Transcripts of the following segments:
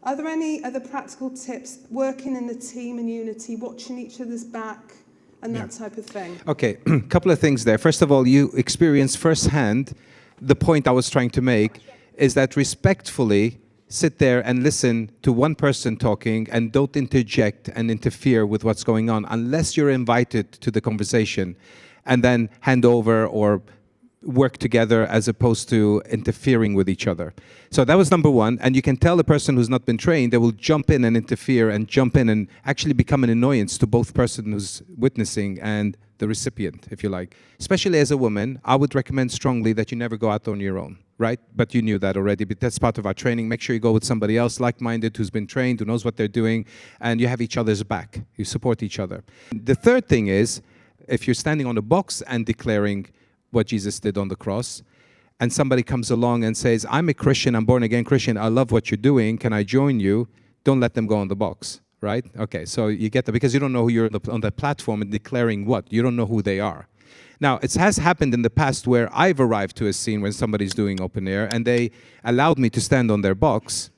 Are there any other practical tips, working in the team and unity, watching each other's back, and that type of thing? Okay, a couple of things there. First of all, you experience firsthand the point I was trying to make is that respectfully sit there and listen to one person talking and don't interject and interfere with what's going on unless you're invited to the conversation, and then hand over or work together as opposed to interfering with each other. So that was number one. And you can tell the person who's not been trained, they will jump in and interfere and jump in and actually become an annoyance to both person who's witnessing and the recipient, if you like. Especially as a woman, I would recommend strongly that you never go out on your own, right? But you knew that already, but that's part of our training. Make sure you go with somebody else like-minded who's been trained, who knows what they're doing, and you have each other's back. You support each other. The third thing is, if you're standing on a box and declaring what Jesus did on the cross, and somebody comes along and says, I'm a Christian, I'm born again Christian, I love what you're doing, can I join you? Don't let them go on the box, right? Okay, so you get that, because you don't know who you're on the platform and declaring what. You don't know who they are. Now, it has happened in the past where I've arrived to a scene when somebody's doing open air and they allowed me to stand on their box.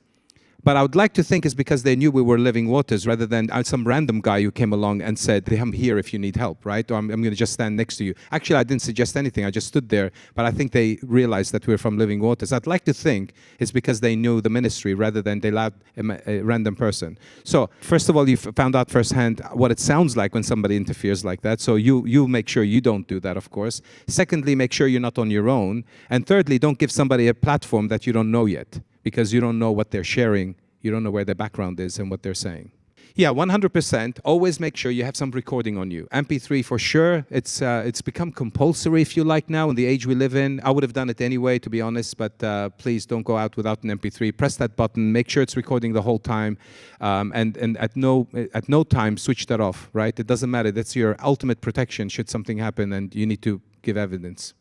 But I would like to think it's because they knew we were living waters rather than some random guy who came along and said, I'm here if you need help, right? Or I'm going to just stand next to you. Actually, I didn't suggest anything. I just stood there. But I think they realized that we're from living waters. I'd like to think it's because they knew the ministry rather than they allowed a random person. So first of all, you found out firsthand what it sounds like when somebody interferes like that. So you make sure you don't do that, of course. Secondly, make sure you're not on your own. And thirdly, don't give somebody a platform that you don't know yet, because you don't know what they're sharing. You don't know where their background is and what they're saying. Yeah, 100%. Always make sure you have some recording on you. MP3 for sure. It's become compulsory, if you like, now in the age we live in. I would have done it anyway, to be honest, but please don't go out without an MP3. Press that button. Make sure it's recording the whole time, and at no time switch that off. Right? It doesn't matter. That's your ultimate protection should something happen and you need to give evidence.